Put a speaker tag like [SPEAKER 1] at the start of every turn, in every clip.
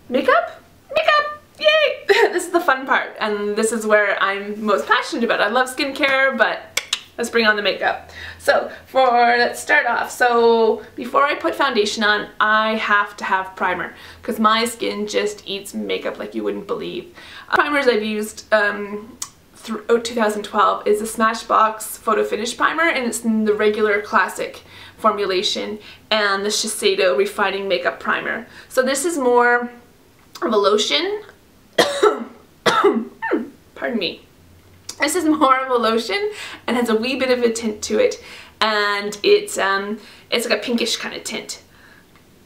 [SPEAKER 1] Makeup? Makeup! Yay! This is the fun part, and this is where I'm most passionate about. I love skincare, but let's bring on the makeup. So let's start off. So before I put foundation on, I have to have primer because my skin just eats makeup like you wouldn't believe. Primers I've used throughout 2012 is the Smashbox Photo Finish Primer, and it's in the regular classic formulation, and the Shiseido Refining Makeup Primer. So this is more of a lotion. Pardon me. This is more of a lotion and has a wee bit of a tint to it, and it's like a pinkish kind of tint.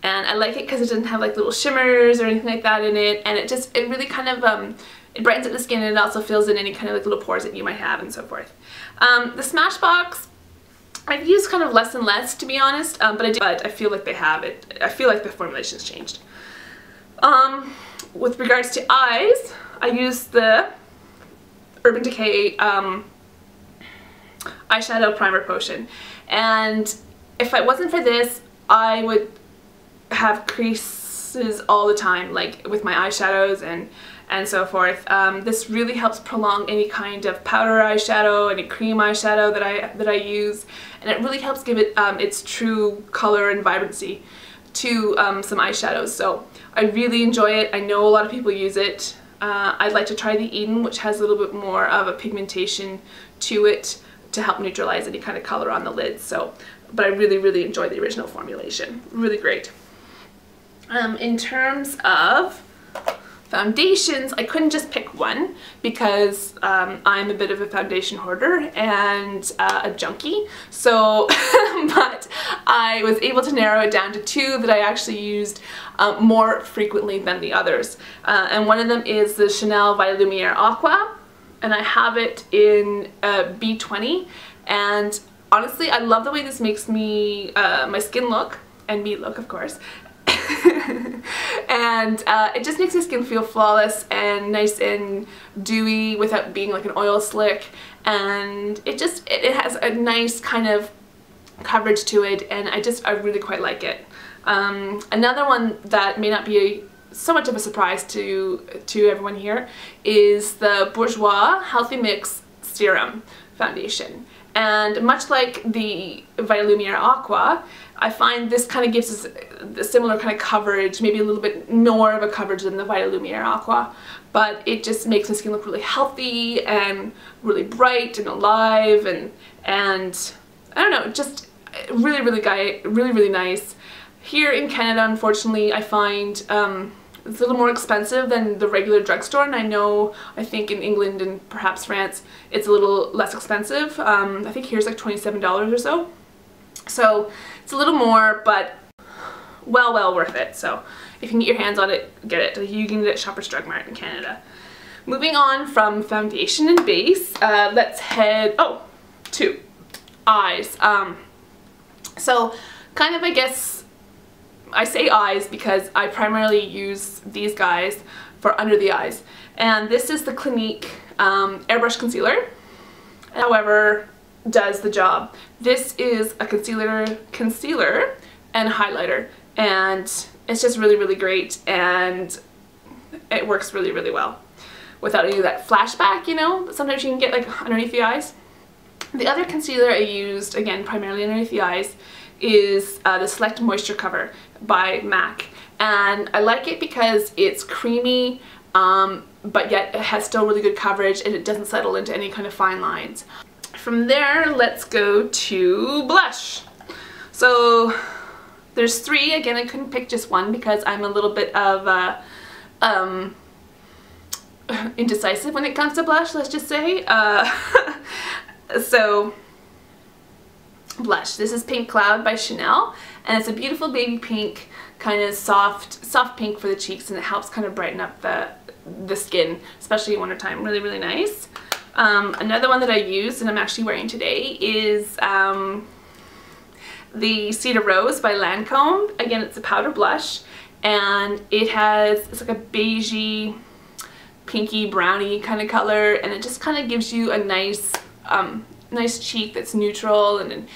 [SPEAKER 1] And I like it because it doesn't have like little shimmers or anything like that in it, and it really kind of it brightens up the skin, and it also fills in any kind of like little pores that you might have and so forth. The Smashbox I've used kind of less and less, to be honest, but I feel like they have it. I feel like the formulation's changed. With regards to eyes, I use the Urban Decay eyeshadow primer potion, and if it wasn't for this, I would have creases all the time, like with my eyeshadows and so forth. This really helps prolong any kind of powder eyeshadow, any cream eyeshadow that I use, and it really helps give it its true color and vibrancy to some eyeshadows. So I really enjoy it. I know a lot of people use it. I'd like to try the Eden, which has a little bit more of a pigmentation to it to help neutralize any kind of color on the lids. So, but I really enjoy the original formulation. Really great. In terms of foundations, I couldn't just pick one because I'm a bit of a foundation hoarder and a junkie. So, but I was able to narrow it down to two that I actually used more frequently than the others. And one of them is the Chanel Violet Lumiere Aqua, and I have it in B20. And honestly, I love the way this makes me my skin look, and me look, of course. And it just makes my skin feel flawless and nice and dewy without being like an oil slick, and it has a nice kind of coverage to it, and I really quite like it. Another one that may not be so much of a surprise to everyone here is the Bourjois Healthy Mix Serum Foundation. And much like the Violet Lumiere Aqua, I find this kind of gives us a similar kind of coverage, maybe a little bit more of a coverage than the Violet Lumiere Aqua, but it just makes my skin look really healthy and really bright and alive, and I don't know, just really nice. Here in Canada, unfortunately, I find it's a little more expensive than the regular drugstore, and I think in England and perhaps France it's a little less expensive. I think here's like $27 or so. So it's a little more, but well worth it. So if you can get your hands on it, get it. You can get it at Shoppers Drug Mart in Canada. Moving on from foundation and base, let's head to eyes. So kind of, I guess I say eyes because I primarily use these guys for under the eyes, and this is the Clinique Airbrush Concealer. However, does the job. This is a concealer and highlighter, and it's just really great, and it works really well without any of that flashback, you know, that sometimes you can get like underneath the eyes. The other concealer I used, again primarily underneath the eyes, is the Select Moisture Cover by MAC, and I like it because it's creamy, but yet it has still really good coverage, and it doesn't settle into any kind of fine lines. From there, let's go to blush. So there's three. Again, I couldn't pick just one because I'm a little bit of indecisive when it comes to blush, let's just say. So blush. This is Pink Cloud by Chanel, and it's a beautiful baby pink, kind of soft pink for the cheeks, and it helps kind of brighten up the skin, especially in wintertime. Really nice. Another one that I used, and I'm actually wearing today, is the Cedar Rose by Lancome. Again, it's a powder blush, and it's like a beigey, pinky, browny kind of color, and it just kind of gives you a nice cheek that's neutral, and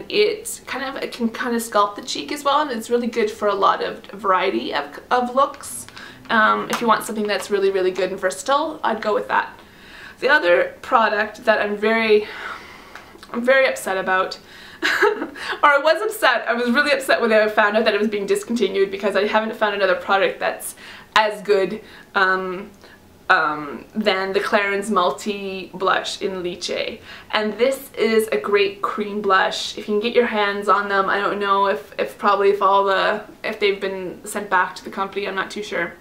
[SPEAKER 1] it can kind of sculpt the cheek as well, and it's really good for a lot of variety of looks If you want something that's really, really good and versatile, I'd go with that. The other product that I'm very upset about, or I was upset, I was really upset when I found out that it was being discontinued because I haven't found another product that's as good than the Clarins Multi-Blush in Litchi. And this is a great cream blush. If you can get your hands on them, I don't know if they've been sent back to the company, I'm not too sure.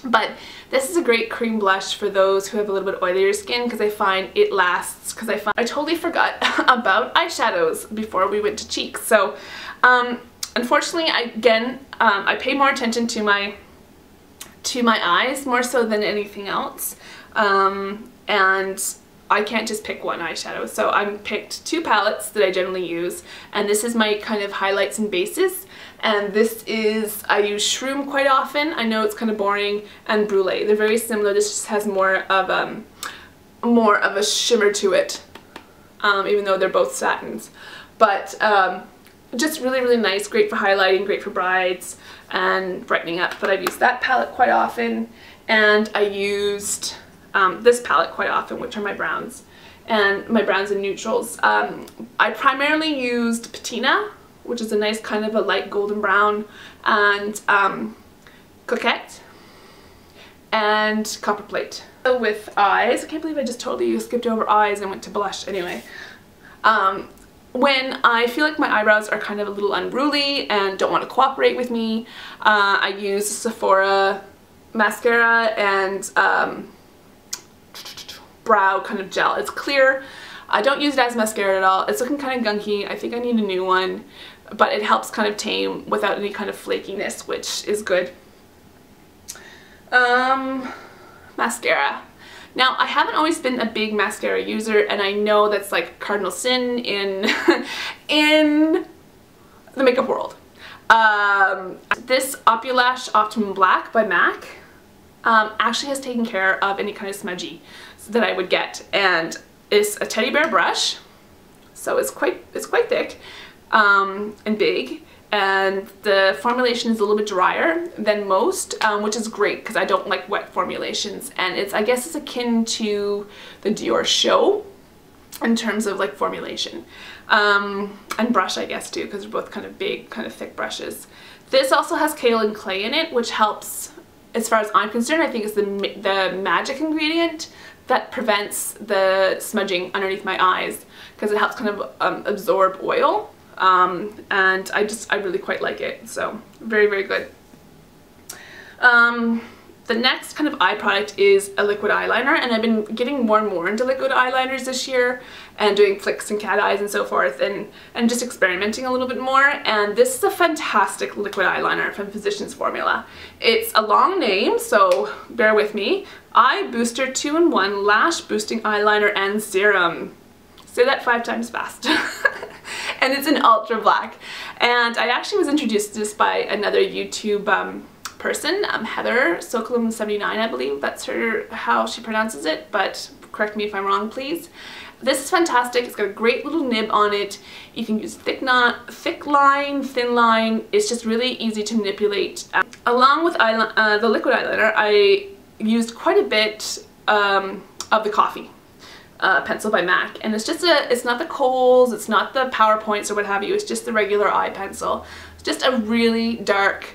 [SPEAKER 1] But this is a great cream blush for those who have a little bit oilier skin because I find it lasts, because I totally forgot about eyeshadows before we went to cheeks. So unfortunately, I pay more attention to my eyes more so than anything else, and I can't just pick one eyeshadow. So I picked two palettes that I generally use, and this is my kind of highlights and bases. And this is, I use Shroom quite often. I know it's kind of boring, and Brulee. They're very similar. This just has more of a shimmer to it, even though they're both satins. But just really, really nice. Great for highlighting, great for brides and brightening up. But I've used that palette quite often, and I used this palette quite often, which are my browns and neutrals. I primarily used Patina, which is a nice kind of a light golden brown, and Coquette and Copper Plate. So with eyes, I can't believe I just totally skipped over eyes and went to blush. Anyway, when I feel like my eyebrows are kind of a little unruly and don't want to cooperate with me, I use Sephora mascara and brow kind of gel. It's clear. I don't use it as mascara at all. It's looking kind of gunky. I think I need a new one, but it helps kind of tame without any kind of flakiness, which is good. Mascara. Now, I haven't always been a big mascara user, and I know that's like cardinal sin in in the makeup world. This Eyelash Optimum Black by MAC actually has taken care of any kind of smudgy that I would get, and it's a teddy bear brush, so it's quite thick and big, and the formulation is a little bit drier than most, which is great because I don't like wet formulations, and I guess it's akin to the Dior Show in terms of like formulation, and brush I guess too, because they're both kind of big, kind of thick brushes. This also has kaolin clay in it, which helps, as far as I'm concerned, I think it's the magic ingredient that prevents the smudging underneath my eyes, because it helps kind of absorb oil, and I really quite like it, so very, very good. The next kind of eye product is a liquid eyeliner, and I've been getting more and more into liquid eyeliners this year and doing flicks and cat eyes and so forth, and just experimenting a little bit more. And this is a fantastic liquid eyeliner from Physicians Formula. It's a long name, so bear with me. Eye Booster 2-in-1 Lash Boosting Eyeliner and Serum. Say that 5 times fast. And it's in ultra black. And I actually was introduced to this by another YouTube person, Heather Sokolum79, I believe that's how she pronounces it, but correct me if I'm wrong, please. This is fantastic. It's got a great little nib on it. You can use thick line, thin line. It's just really easy to manipulate. Along with the liquid eyeliner, I used quite a bit of the Coffee pencil by MAC, and it's not the Kohl's, it's not the PowerPoints or what have you, it's just the regular eye pencil. It's just a really dark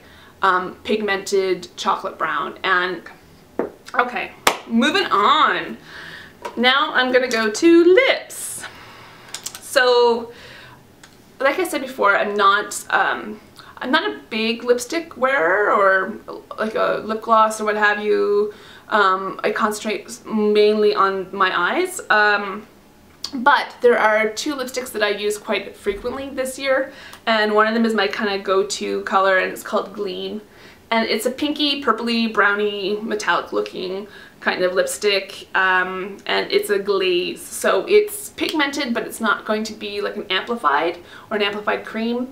[SPEAKER 1] pigmented chocolate brown. And okay, moving on. Now I'm gonna go to lips. So like I said before, I'm not a big lipstick wearer or like a lip gloss or what have you. I concentrate mainly on my eyes, but there are two lipsticks that I use quite frequently this year, and one of them is my kind of go-to color, and it's called Gleam, and it's a pinky, purpley, browny, metallic looking kind of lipstick, and it's a glaze, so it's pigmented, but it's not going to be like an amplified cream.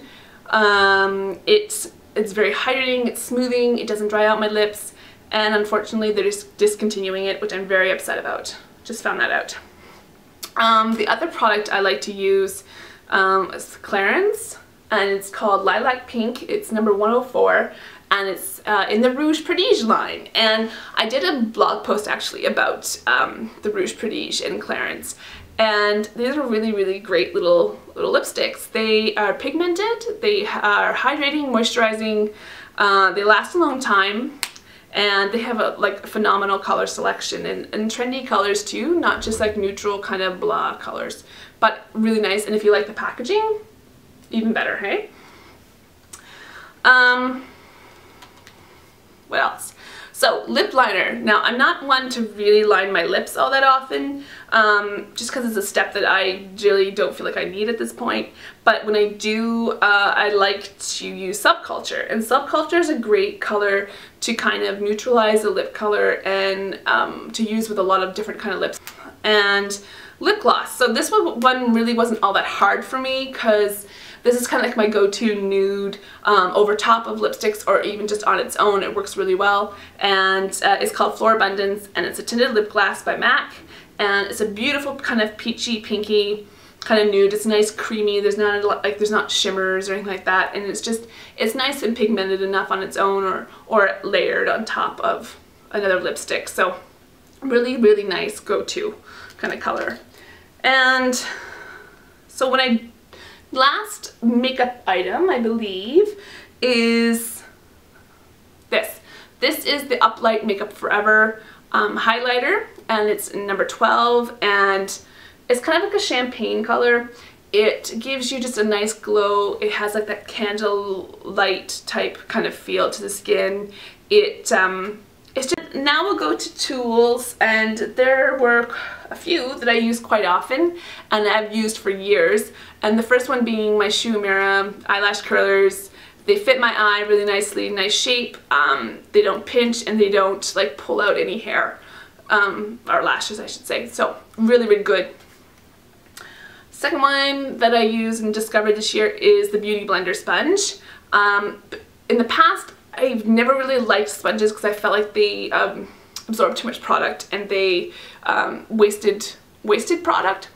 [SPEAKER 1] It's very hydrating, it's smoothing, it doesn't dry out my lips, and unfortunately they're just discontinuing it, which I'm very upset about. Just found that out. The other product I like to use is Clarins, and it's called Lilac Pink. It's number 104, and it's in the Rouge Prodige line. And I did a blog post actually about the Rouge Prodige and Clarins. And these are really, really great little lipsticks. They are pigmented, they are hydrating, moisturizing, they last a long time, and they have a phenomenal color selection and trendy colors too, not just like neutral kind of blah colors, but really nice. And if you like the packaging, even better, hey? What else? So, lip liner. Now, I'm not one to really line my lips all that often, just because it's a step that I really don't feel like I need at this point. But when I do, I like to use Subculture. And Subculture is a great color to kind of neutralize the lip color and to use with a lot of different kind of lips. And lip gloss. So this one really wasn't all that hard for me, because this is kind of like my go-to nude over top of lipsticks, or even just on its own. It works really well. And it's called Floor Abundance, and it's a tinted lip gloss by MAC. And it's a beautiful kind of peachy, pinky kind of nude. It's nice, creamy. There's not a lot, there's not shimmers or anything like that. And it's nice and pigmented enough on its own, or layered on top of another lipstick. So really, really nice go-to kind of color. And so last makeup item, I believe, is this. This is the Uplight Makeup Forever highlighter, and it's number 12, and it's kind of like a champagne color. It gives you just a nice glow. It has like that candle light type kind of feel to the skin. It's just, now we'll go to tools, and there were a few that I use quite often and I've used for years. And the first one being my Shumira eyelash curlers. They fit my eye really nicely, nice shape. They don't pinch, and they don't like pull out any hair, or lashes I should say. So really, really good. Second one that I use and discovered this year is the Beauty Blender sponge. In the past, I've never really liked sponges because I felt like they absorb too much product, and they wasted product.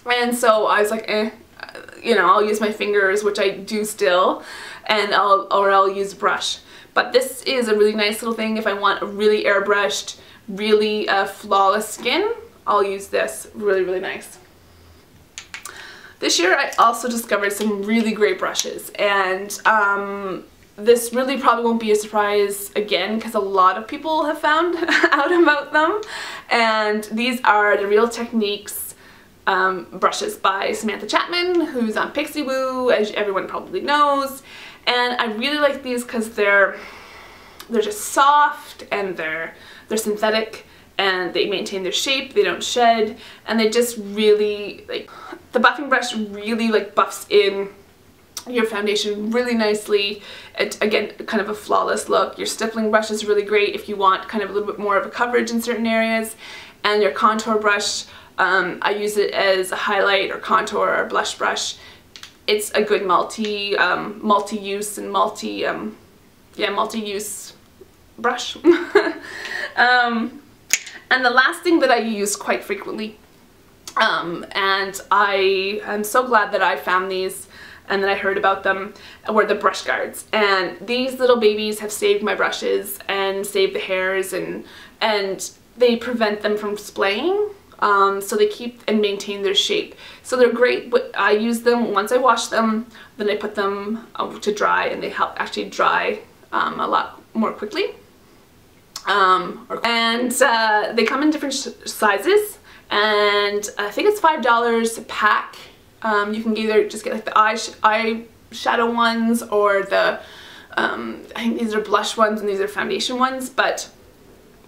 [SPEAKER 1] And so I was like, I'll use my fingers, which I do still, and I'll use a brush. But this is a really nice little thing. If I want a really airbrushed, really flawless skin, I'll use this. Really, really nice. This year I also discovered some really great brushes, and this really probably won't be a surprise again, because a lot of people have found out about them. And these are the Real Techniques brushes by Samantha Chapman, who's on Pixie Woo, as everyone probably knows. And I really like these because they're just soft, and they're synthetic, and they maintain their shape, they don't shed, and they just really, the buffing brush really buffs in your foundation really nicely. It, again, kind of a flawless look. Your stippling brush is really great if you want kind of a little bit more of a coverage in certain areas. And your contour brush, I use it as a highlight or contour or blush brush. It's a good multi-use and multi-use brush. And the last thing that I use quite frequently, and I am so glad that I found these and that I heard about them, were the brush guards. And these little babies have saved my brushes and saved the hairs, and they prevent them from splaying. So they keep and maintain their shape. So they're great, but I use them once I wash them, then I put them to dry, and they help actually dry a lot more quickly. And they come in different sizes, and I think it's $5 a pack. You can either just get like the eyeshadow ones, or the I think these are blush ones and these are foundation ones, but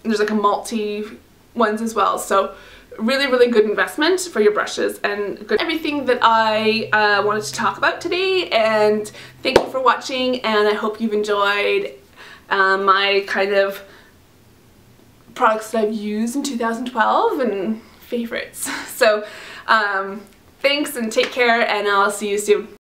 [SPEAKER 1] there's like a multi ones as well. So really, really good investment for your brushes, and good everything that I wanted to talk about today. And thank you for watching, and I hope you've enjoyed my kind of products that I've used in 2012 and favorites. So thanks, and take care, and I'll see you soon.